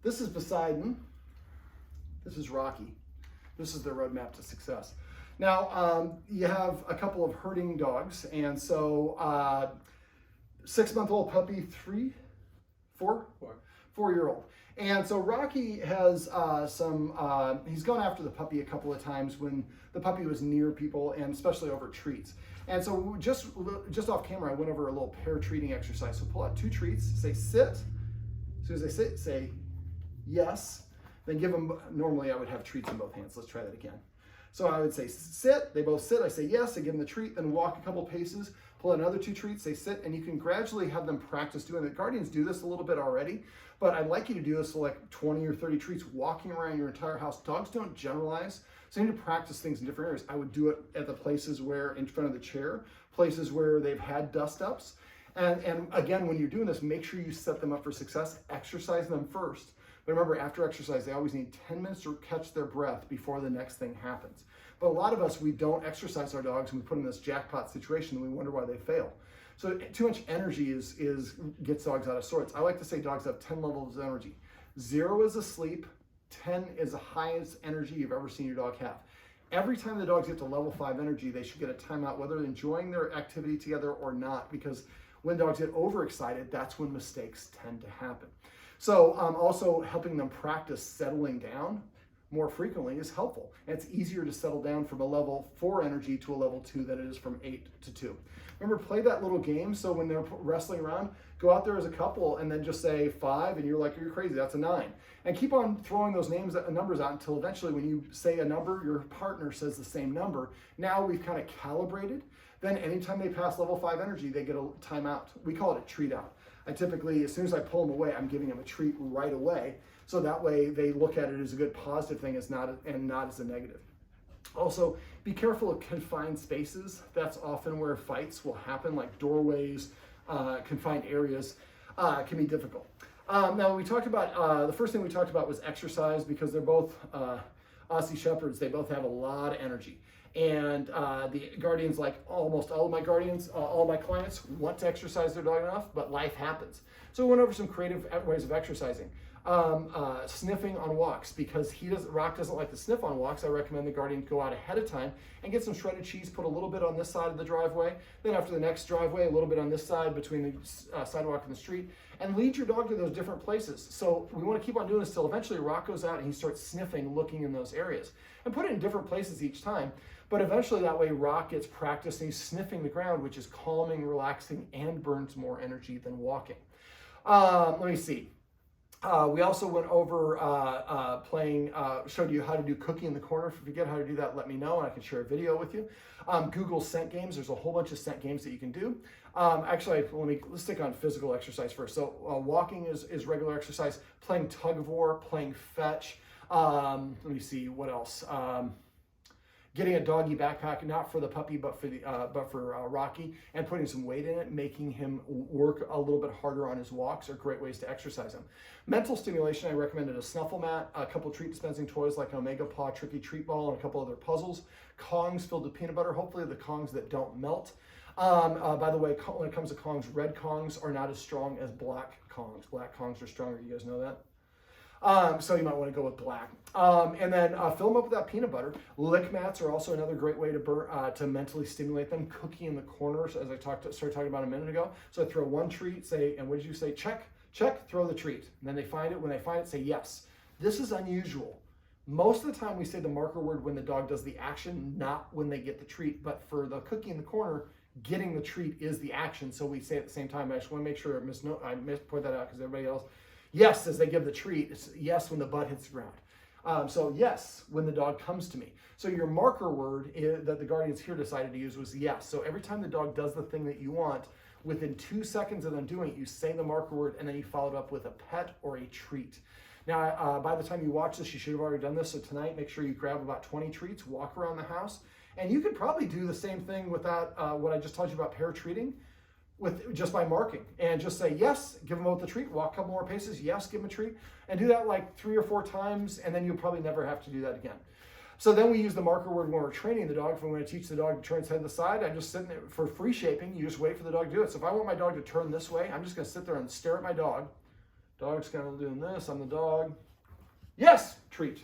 This is Poseidon. This is Rocky. This is their roadmap to success. Now, you have a couple of herding dogs, and so 6-month-old puppy, 4-year-old. And so Rocky has he's gone after the puppy a couple of times when the puppy was near people, and especially over treats. And so just off camera, I went over a little pair treating exercise. So pull out 2 treats, say sit. As soon as they sit, say yes. Then give them, normally I would have treats in both hands. Let's try that again. So I would say sit, they both sit, I say yes, I give them the treat, then walk a couple paces, pull out another 2 treats, they sit, and you can gradually have them practice doing it. Guardians do this a little bit already, but I'd like you to do this to like 20 or 30 treats walking around your entire house. Dogs don't generalize, so you need to practice things in different areas. I would do it at the places where, in front of the chair, places where they've had dust ups. And again, when you're doing this, make sure you set them up for success, exercise them first. But remember, after exercise, they always need 10 minutes to catch their breath before the next thing happens. But a lot of us, we don't exercise our dogs and we put them in this jackpot situation and we wonder why they fail. So too much energy gets dogs out of sorts. I like to say dogs have 10 levels of energy. 0 is asleep, 10 is the highest energy you've ever seen your dog have. Every time the dogs get to level 5 energy, they should get a timeout, whether they're enjoying their activity together or not, because when dogs get overexcited, that's when mistakes tend to happen. So also helping them practice settling down more frequently is helpful. And it's easier to settle down from a level 4 energy to a level 2 than it is from 8 to 2. Remember, play that little game. So when they're wrestling around, go out there as a couple and then just say 5, and you're like, you're crazy, that's a 9. And keep on throwing those numbers out until eventually when you say a number, your partner says the same number. Now we've kind of calibrated. Then anytime they pass level 5 energy, they get a timeout. We call it a treat out. I typically, as soon as I pull them away, I'm giving them a treat right away. So that way they look at it as a good positive thing and not as a negative. Also, be careful of confined spaces. That's often where fights will happen, like doorways, confined areas can be difficult. Now we talked about, the first thing we talked about was exercise, because they're both Aussie Shepherds. They both have a lot of energy. And the guardians, like almost all of my guardians, all my clients want to exercise their dog enough, but life happens. So we went over some creative ways of exercising. Sniffing on walks, because Rock doesn't like to sniff on walks. I recommend the guardian go out ahead of time and get some shredded cheese, put a little bit on this side of the driveway, then after the next driveway, a little bit on this side between the sidewalk and the street, and lead your dog to those different places. So we want to keep on doing this till eventually Rock goes out and he starts sniffing, looking in those areas, and put it in different places each time. But eventually that way Rock gets practice and he's sniffing the ground, which is calming, relaxing, and burns more energy than walking. Let me see. We also went over showed you how to do cookie in the corner. If you forget how to do that, let me know and I can share a video with you. Google scent games. There's a whole bunch of scent games that you can do. Actually, let's stick on physical exercise first. So walking is regular exercise. Playing tug of war, playing fetch. Let me see, what else? Getting a doggy backpack, not for the puppy, but for Rocky, and putting some weight in it, making him work a little bit harder on his walks are great ways to exercise him. Mental stimulation, I recommended a snuffle mat, a couple treat dispensing toys like an Omega Paw Tricky Treat Ball, and a couple other puzzles. Kongs filled with peanut butter, hopefully the Kongs that don't melt. By the way, when it comes to Kongs, red Kongs are not as strong as black Kongs. Black Kongs are stronger, you guys know that? So you might want to go with black. And then fill them up with that peanut butter. Lick mats are also another great way to mentally stimulate them. Cookie in the corners, as I started talking about a minute ago. So I throw one treat, say, and what did you say? Check, check, throw the treat. And then they find it. When they find it, say yes. This is unusual. Most of the time we say the marker word when the dog does the action, not when they get the treat. But for the cookie in the corner, getting the treat is the action. So we say at the same time. I just want to make sure I point that out because everybody else. Yes, as they give the treat, it's yes when the butt hits the ground. So yes, when the dog comes to me. So your marker word that the guardians here decided to use was yes. So every time the dog does the thing that you want, within 2 seconds of them doing it, you say the marker word and then you follow it up with a pet or a treat. Now, by the time you watch this, you should have already done this. So tonight, make sure you grab about 20 treats, walk around the house, and you could probably do the same thing without what I just told you about pair treating. Just by marking, and just say yes, give them both the treat, walk a couple more paces, yes, give them a treat, and do that like 3 or 4 times, and then you'll probably never have to do that again. So then we use the marker word when we're training the dog. If we want to teach the dog to turn its head to the side, I'm just sitting there for free shaping. You just wait for the dog to do it. So if I want my dog to turn this way, I'm just going to sit there and stare at my dog. Dog's kind of doing this. I'm the dog. Yes, treat.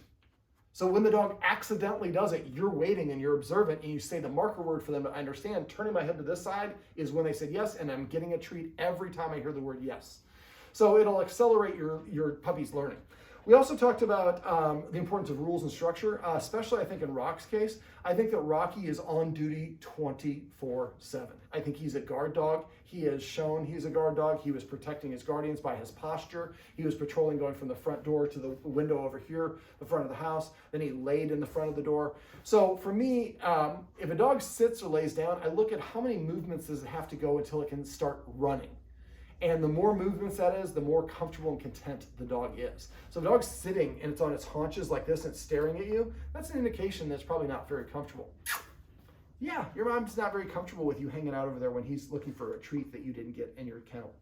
So when the dog accidentally does it, you're waiting and you're observant and you say the marker word for them to understand. Turning my head to this side is when they said yes, and I'm getting a treat every time I hear the word yes. So it'll accelerate your puppy's learning. We also talked about the importance of rules and structure, especially I think in Rock's case. I think that Rocky is on duty 24/7. I think he's a guard dog. He has shown he's a guard dog. He was protecting his guardians by his posture. He was patrolling going from the front door to the window over here, the front of the house. Then he laid in the front of the door. So for me, if a dog sits or lays down, I look at how many movements does it have to go until it can start running. And the more movements that is, the more comfortable and content the dog is. So if a dog's sitting and it's on its haunches like this and it's staring at you, that's an indication that it's probably not very comfortable. Yeah, your mom's not very comfortable with you hanging out over there when he's looking for a treat that you didn't get in your kennel.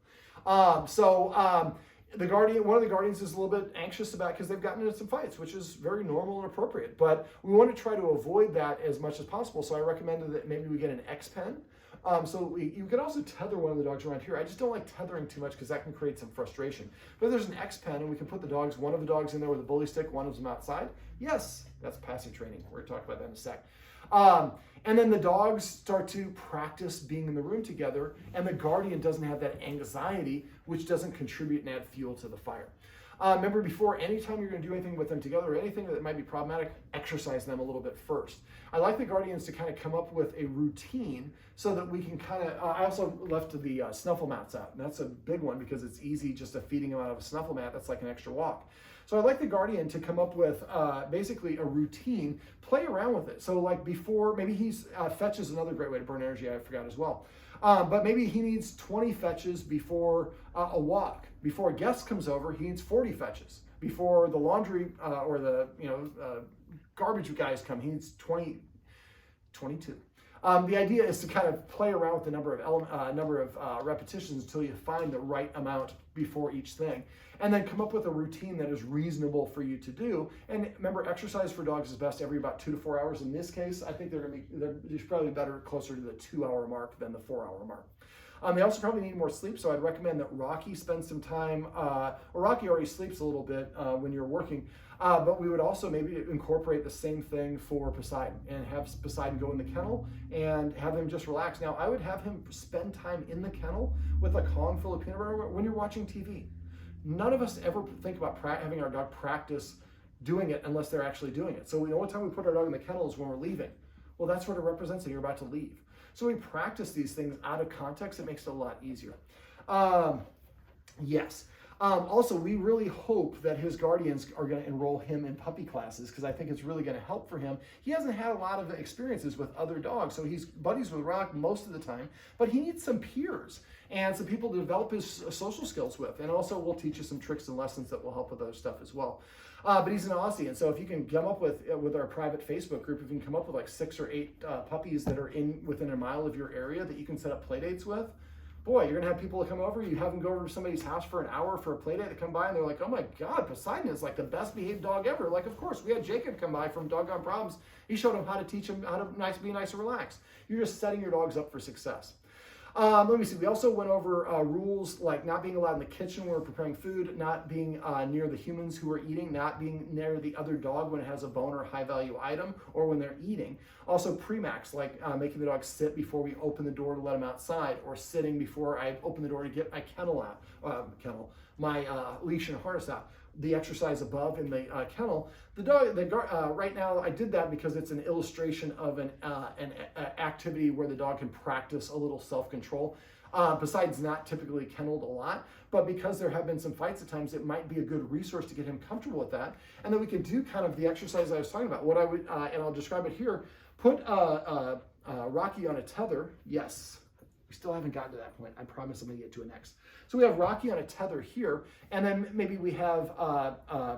The guardian, one of the guardians is a little bit anxious about because they've gotten into some fights, which is very normal and appropriate. But we want to try to avoid that as much as possible. So I recommended that maybe we get an X pen. You could also tether one of the dogs around here. I just don't like tethering too much because that can create some frustration. But there's an X pen and we can put one of the dogs in there with a bully stick, one of them outside. Yes, that's passive training. We're going to talk about that in a sec. And then the dogs start to practice being in the room together, and the guardian doesn't have that anxiety, which doesn't contribute and add fuel to the fire. Remember before, anytime you're going to do anything with them together or anything that might be problematic, exercise them a little bit first. I like the guardians to kind of come up with a routine so that we can kind of, I also left the snuffle mats out. And that's a big one because it's easy just to feeding them out of a snuffle mat. That's like an extra walk. So I'd like the guardian to come up with basically a routine, play around with it. So like before, maybe fetch is another great way to burn energy, I forgot as well. But maybe he needs 20 fetches before a walk. Before a guest comes over, he needs 40 fetches. Before the laundry or the garbage guys come, he needs 22. The idea is to kind of play around with the number of repetitions until you find the right amount before each thing, and then come up with a routine that is reasonable for you to do. And remember, exercise for dogs is best every about 2 to 4 hours. In this case, I think they're probably better closer to the 2-hour mark than the 4-hour mark. They also probably need more sleep, so I'd recommend that Rocky spend some time, Rocky already sleeps a little bit when you're working, but we would also maybe incorporate the same thing for Poseidon and have Poseidon go in the kennel and have him just relax. Now, I would have him spend time in the kennel with a Kong full of peanut butter when you're watching TV. None of us ever think about having our dog practice doing it unless they're actually doing it. So the only time we put our dog in the kennel is when we're leaving. Well, that's what it represents that you're about to leave. So we practice these things out of context. It makes it a lot easier. Yes. Also, we really hope that his guardians are going to enroll him in puppy classes because I think it's really going to help for him. He hasn't had a lot of experiences with other dogs, so he's buddies with Rock most of the time, but he needs some peers and some people to develop his social skills with. And also, we'll teach you some tricks and lessons that will help with other stuff as well. But he's an Aussie, and so if you can come up with our private Facebook group, if you can come up with like 6 or 8 puppies that are within a mile of your area that you can set up play dates with, boy, you're gonna have people that come over. You have them go over to somebody's house for an hour for a play date. They come by and they're like, "Oh my God, Poseidon is like the best behaved dog ever." Like, of course, we had Jacob come by from Doggone Problems. He showed him how to teach him how to be nice and relaxed. You're just setting your dogs up for success. Let me see. We also went over rules like not being allowed in the kitchen when we're preparing food, not being near the humans who are eating, not being near the other dog when it has a bone or high value item or when they're eating. Also pre-max, like making the dog sit before we open the door to let him outside, or sitting before I open the door to get my my leash and harness out. The exercise above in the kennel. Right now I did that because it's an illustration of an activity where the dog can practice a little self-control. Poseidon's not typically kenneled a lot, but because there have been some fights at times, it might be a good resource to get him comfortable with that. And then we can do kind of the exercise I was talking about. What I would, and I'll describe it here, put Rocky on a tether. Yes. We still haven't gotten to that point. I promise I'm going to get to it next. So we have Rocky on a tether here, and then maybe we have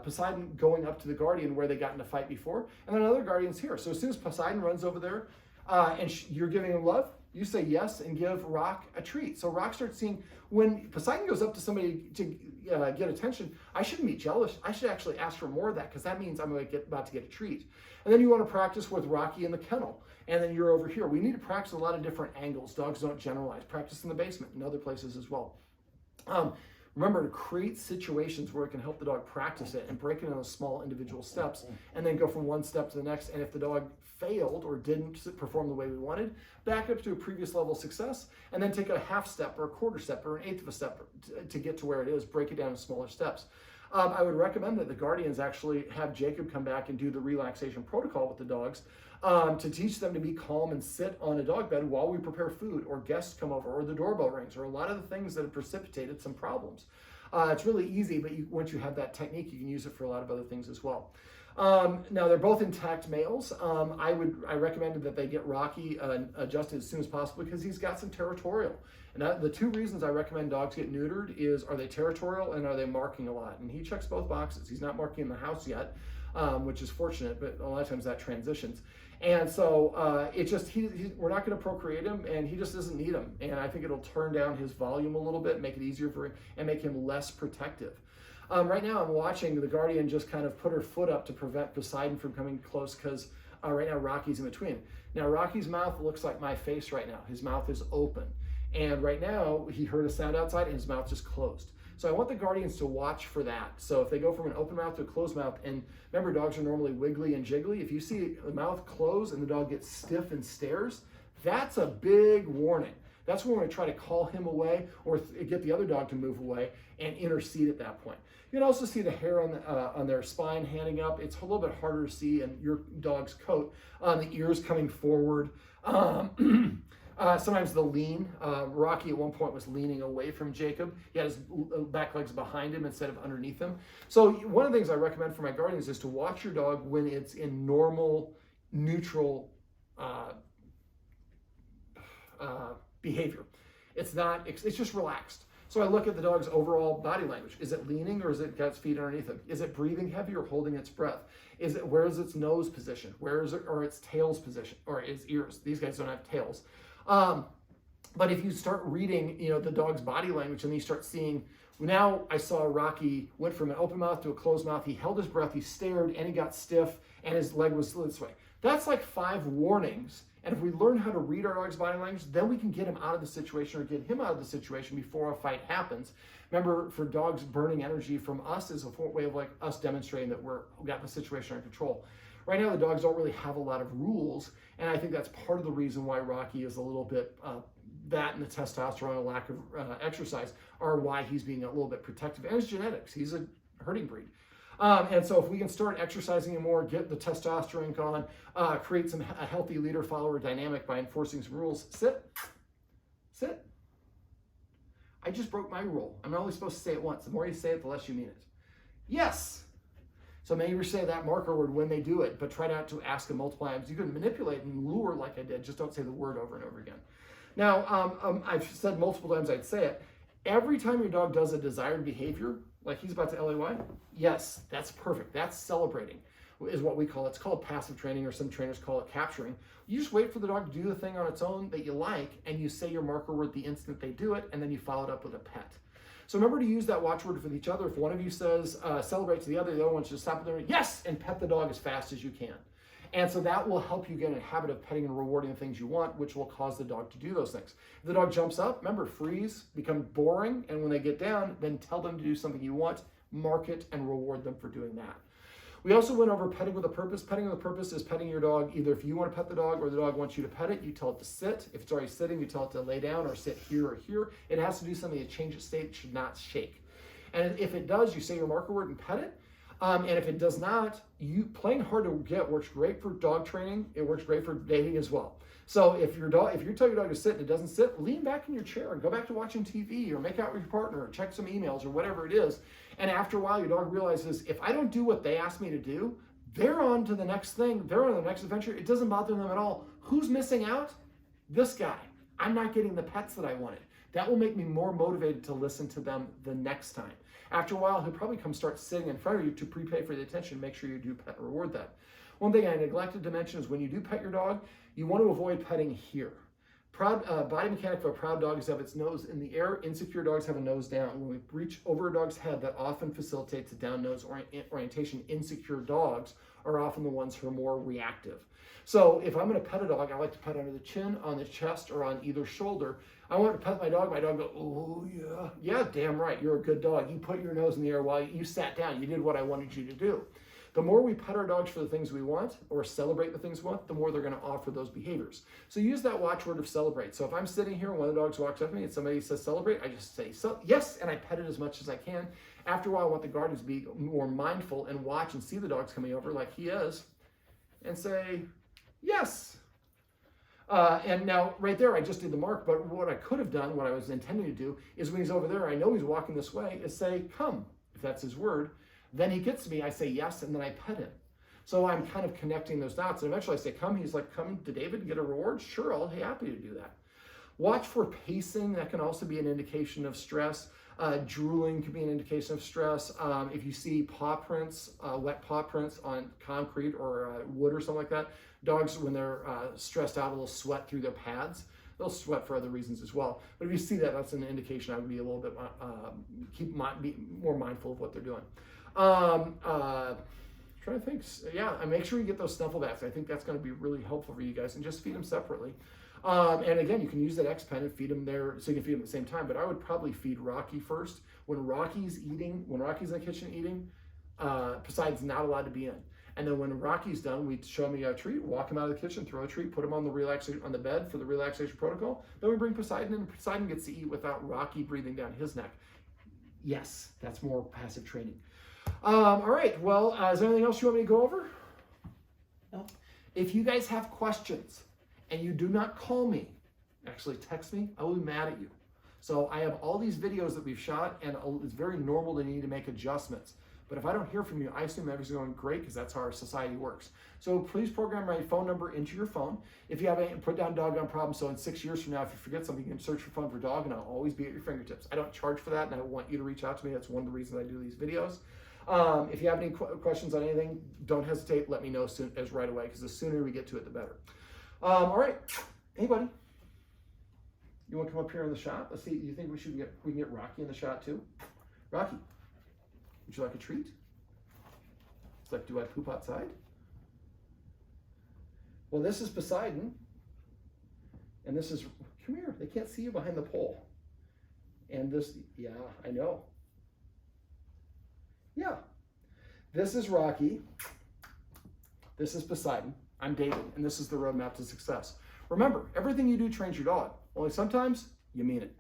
Poseidon going up to the guardian where they got in a fight before, and then another guardian's here. So as soon as Poseidon runs over there and you're giving him love, you say yes and give Rock a treat. So Rock starts seeing when Poseidon goes up to somebody to get attention, I shouldn't be jealous. I should actually ask for more of that because that means I'm about to get a treat. And then you want to practice with Rocky in the kennel. And then you're over here. We need to practice a lot of different angles. Dogs don't generalize. Practice in the basement and other places as well. Remember to create situations where it can help the dog practice it and break it into small individual steps and then go from one step to the next. And if the dog failed or didn't perform the way we wanted, back up to a previous level of success and then take a half step or a quarter step or an eighth of a step to get to where it is, break it down in smaller steps. I would recommend that the guardians actually have Jacob come back and do the relaxation protocol with the dogs to teach them to be calm and sit on a dog bed while we prepare food or guests come over or the doorbell rings or a lot of the things that have precipitated some problems. It's really easy, but once you have that technique, you can use it for a lot of other things as well. Now they're both intact males. I recommended that they get Rocky adjusted as soon as possible because he's got some territorial. And the two reasons I recommend dogs get neutered is, are they territorial and are they marking a lot? And he checks both boxes. He's not marking in the house yet, which is fortunate, but a lot of times that transitions. And so we're not going to procreate him, and he just doesn't need him. And I think it'll turn down his volume a little bit, make it easier for him, and make him less protective. Right now I'm watching the guardian just kind of put her foot up to prevent Poseidon from coming close because right now Rocky's in between. Now Rocky's mouth looks like my face right now. His mouth is open. And right now he heard a sound outside and his mouth just closed. So I want the guardians to watch for that. So if they go from an open mouth to a closed mouth, and remember dogs are normally wiggly and jiggly, if you see the mouth close and the dog gets stiff and stares, that's a big warning. That's when we try to call him away or get the other dog to move away and intercede at that point. You can also see the hair on their spine handing up. It's a little bit harder to see in your dog's coat. The ears coming forward. Sometimes the lean. Rocky at one point was leaning away from Jacob. He had his back legs behind him instead of underneath him. So one of the things I recommend for my guardians is to watch your dog when it's in normal, neutral behavior. It's just relaxed. So I look at the dog's overall body language. Is it leaning or is it got its feet underneath him? Is it breathing heavy or holding its breath? Where is its nose position? Where is it, or its tail's position, or its ears? These guys don't have tails. But if you start reading, the dog's body language and you start seeing, now I saw Rocky went from an open mouth to a closed mouth. He held his breath, he stared, and he got stiff, and his leg was this way. That's like 5 warnings. And if we learn how to read our dog's body language, then we can get him out of the situation or get him out of the situation before a fight happens. Remember, for dogs, burning energy from us is a way of like us demonstrating that we got the situation under control. Right now, the dogs don't really have a lot of rules, and I think that's part of the reason why Rocky is a little bit, that and the testosterone and lack of exercise are why he's being a little bit protective. And it's genetics. He's a herding breed. And so if we can start exercising him more, get the testosterone going, create a healthy leader-follower dynamic by enforcing some rules. Sit. I just broke my rule. I'm only supposed to say it once. The more you say it, the less you mean it. Yes. So maybe say that marker word when they do it, but try not to ask them multiple times. You can manipulate and lure like I did. Just don't say the word over and over again. Now, I've said multiple times I'd say it. Every time your dog does a desired behavior, like he's about to LAY, yes, that's perfect. That's celebrating, is what we call it. It's called passive training, or some trainers call it capturing. You just wait for the dog to do the thing on its own that you like, and you say your marker word the instant they do it, and then you follow it up with a pet. So remember to use that watchword with each other. If one of you says celebrate to the other one should stop there, yes, and pet the dog as fast as you can. And so that will help you get in a habit of petting and rewarding the things you want, which will cause the dog to do those things. If the dog jumps up, remember, freeze, become boring, and when they get down, then tell them to do something you want, mark it, and reward them for doing that. We also went over petting with a purpose. Petting with a purpose is petting your dog. Either if you want to pet the dog or the dog wants you to pet it, you tell it to sit. If it's already sitting, you tell it to lay down or sit here or here. It has to do something to change its state. It should not shake. And if it does, you say your marker word and pet it. And if it does not, playing hard to get works great for dog training. It works great for dating as well. So if you tell your dog to sit and it doesn't sit, lean back in your chair and go back to watching TV or make out with your partner or check some emails or whatever it is. And after a while, your dog realizes, if I don't do what they ask me to do, they're on to the next thing. They're on the next adventure. It doesn't bother them at all. Who's missing out? This guy. I'm not getting the pets that I wanted. That will make me more motivated to listen to them the next time. After a while, he'll probably come start sitting in front of you to prepay for the attention. Make sure you do pet and reward that. One thing I neglected to mention is when you do pet your dog, you want to avoid petting here. Proud body mechanic of a proud dog is to have its nose in the air. Insecure dogs have a nose down. When we reach over a dog's head, that often facilitates a down nose orientation. Insecure dogs are often the ones who are more reactive. So if I'm going to pet a dog, I like to pet under the chin, on the chest, or on either shoulder. I want to pet my dog go, oh yeah, yeah, damn right, you're a good dog. You put your nose in the air while you sat down. You did what I wanted you to do. The more we pet our dogs for the things we want or celebrate the things we want, the more they're going to offer those behaviors. So use that watchword of celebrate. So if I'm sitting here and one of the dogs walks up to me and somebody says celebrate, I just say yes, and I pet it as much as I can. After a while, I want the guardians to be more mindful and watch and see the dogs coming over like he is and say yes. And now right there, I just did the mark, but what I could have done, what I was intending to do, is when he's over there, I know he's walking this way, is say come, if that's his word. Then he gets to me, I say yes, and then I pet him. So I'm kind of connecting those dots. And eventually I say, come. He's like, come to David and get a reward? Sure, I'll be happy to do that. Watch for pacing. That can also be an indication of stress. Drooling can be an indication of stress. If you see paw prints, wet paw prints on concrete or wood or something like that, dogs, when they're stressed out, will sweat through their pads. They'll sweat for other reasons as well. But if you see that, that's an indication I would be a little bit, be more mindful of what they're doing. Trying to think, yeah, and make sure you get those snuffle baths. I think that's going to be really helpful for you guys, and just feed them separately. And again, you can use that X-Pen and feed them there, so you can feed them at the same time, but I would probably feed Rocky first. When Rocky's in the kitchen eating, Poseidon's not allowed to be in. And then when Rocky's done, we show him a treat, walk him out of the kitchen, throw a treat, put him on the bed for the relaxation protocol. Then we bring Poseidon in, and Poseidon gets to eat without Rocky breathing down his neck. Yes, that's more passive training. All right, well, is there anything else you want me to go over? No. If you guys have questions and you do not call me, actually text me, I will be mad at you. So I have all these videos that we've shot, and it's very normal to need to make adjustments. But if I don't hear from you, I assume everything's going great, because that's how our society works. So please program my phone number into your phone. If you have any, put down doggone problem, so in 6 years from now, if you forget something, you can search your phone for dog, and I'll always be at your fingertips. I don't charge for that, and I want you to reach out to me. That's one of the reasons I do these videos. If you have any questions on anything, don't hesitate. Let me know right away, because the sooner we get to it, the better. All right. Hey, buddy. You want to come up here in the shot? Let's see. You think we can get Rocky in the shot too? Rocky, would you like a treat? It's like, do I poop outside? Well, this is Poseidon, and this is, come here. They can't see you behind the pole. And this, yeah, I know. Yeah, this is Rocky, this is Poseidon, I'm David, and this is the roadmap to success. Remember, everything you do trains your dog, only sometimes you mean it.